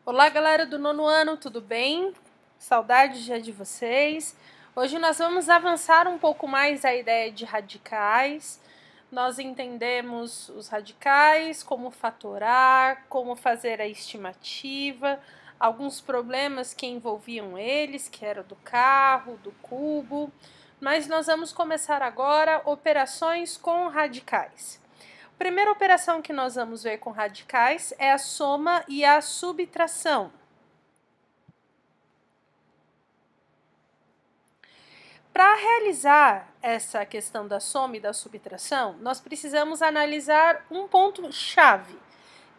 Olá, galera do nono ano, tudo bem? Saudade já de vocês. Hoje nós vamos avançar um pouco mais a ideia de radicais. Nós entendemos os radicais, como fatorar, como fazer a estimativa, alguns problemas que envolviam eles, que era do carro, do cubo. Mas nós vamos começar agora operações com radicais. A primeira operação que nós vamos ver com radicais é a soma e a subtração. Para realizar essa questão da soma e da subtração, nós precisamos analisar um ponto-chave,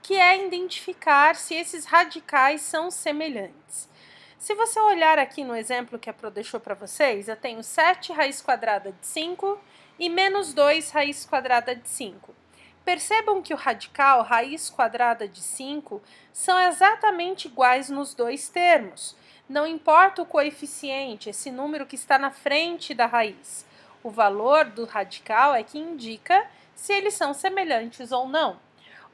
que é identificar se esses radicais são semelhantes. Se você olhar aqui no exemplo que a Pro deixou para vocês, eu tenho 7 raiz quadrada de 5 e menos 2 raiz quadrada de 5. Percebam que o radical, raiz quadrada de 5, são exatamente iguais nos dois termos. Não importa o coeficiente, esse número que está na frente da raiz. O valor do radical é que indica se eles são semelhantes ou não.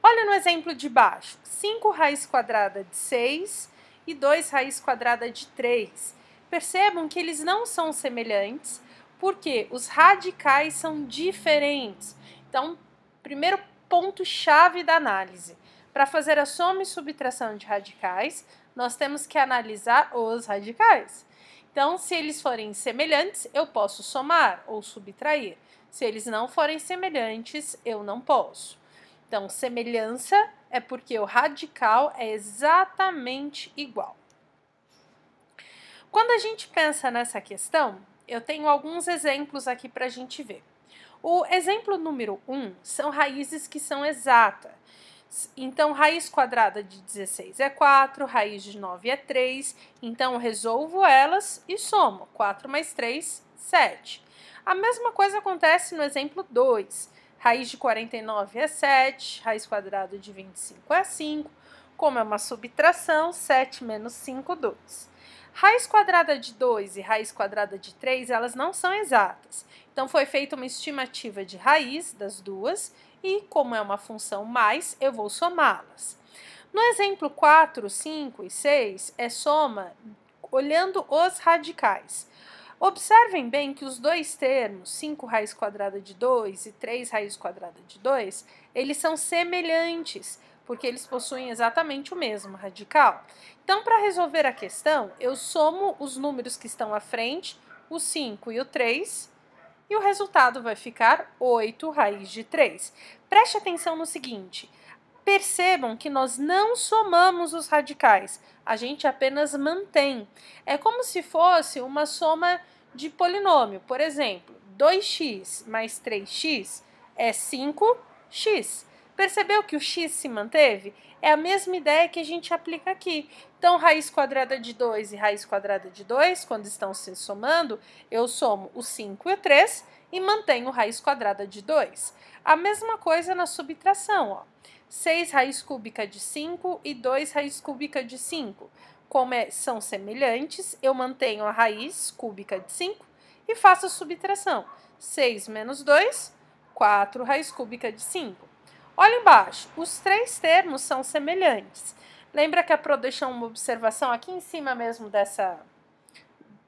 Olha no exemplo de baixo, 5 raiz quadrada de 6 e 2 raiz quadrada de 3. Percebam que eles não são semelhantes, porque os radicais são diferentes. Então, primeiro ponto-chave da análise. Para fazer a soma e subtração de radicais, nós temos que analisar os radicais. Então, se eles forem semelhantes, eu posso somar ou subtrair. Se eles não forem semelhantes, eu não posso. Então, semelhança é porque o radical é exatamente igual. Quando a gente pensa nessa questão, eu tenho alguns exemplos aqui para a gente ver. O exemplo número 1 são raízes que são exatas. Então, raiz quadrada de 16 é 4, raiz de 9 é 3. Então, resolvo elas e somo. 4 mais 3, 7. A mesma coisa acontece no exemplo 2. Raiz de 49 é 7, raiz quadrada de 25 é 5. Como é uma subtração, 7 menos 5, 2. Raiz quadrada de 2 e raiz quadrada de 3, elas não são exatas. Então, foi feita uma estimativa de raiz das duas e, como é uma função mais, eu vou somá-las. No exemplo 4, 5 e 6, é soma olhando os radicais. Observem bem que os dois termos, 5 raiz quadrada de 2 e 3 raiz quadrada de 2, eles são semelhantes, porque eles possuem exatamente o mesmo radical. Então, para resolver a questão, eu somo os números que estão à frente, o 5 e o 3, e o resultado vai ficar 8 raiz de 3. Preste atenção no seguinte, percebam que nós não somamos os radicais, a gente apenas mantém. É como se fosse uma soma de polinômio, por exemplo, 2x mais 3x é 5x. Percebeu que o x se manteve? É a mesma ideia que a gente aplica aqui. Então, raiz quadrada de 2 e raiz quadrada de 2, quando estão se somando, eu somo o 5 e o 3 e mantenho raiz quadrada de 2. A mesma coisa na subtração, ó. 6 raiz cúbica de 5 e 2 raiz cúbica de 5. Como são semelhantes, eu mantenho a raiz cúbica de 5 e faço a subtração. 6 menos 2, 4 raiz cúbica de 5. Olha embaixo, os três termos são semelhantes. Lembra que a Pro deixou uma observação aqui em cima mesmo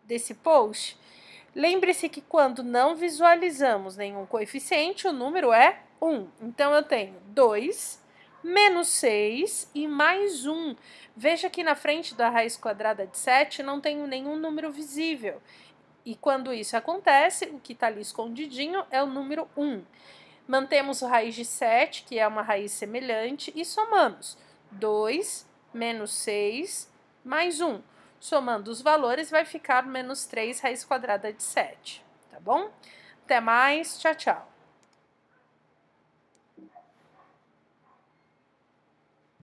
desse post? Lembre-se que quando não visualizamos nenhum coeficiente, o número é 1. Então, eu tenho 2, menos 6 e mais 1. Veja que na frente da raiz quadrada de 7 não tenho nenhum número visível. E quando isso acontece, o que está ali escondidinho é o número 1. Mantemos a raiz de 7, que é uma raiz semelhante, e somamos 2 menos 6 mais 1. Somando os valores, vai ficar menos 3 raiz quadrada de 7, tá bom? Até mais, tchau, tchau.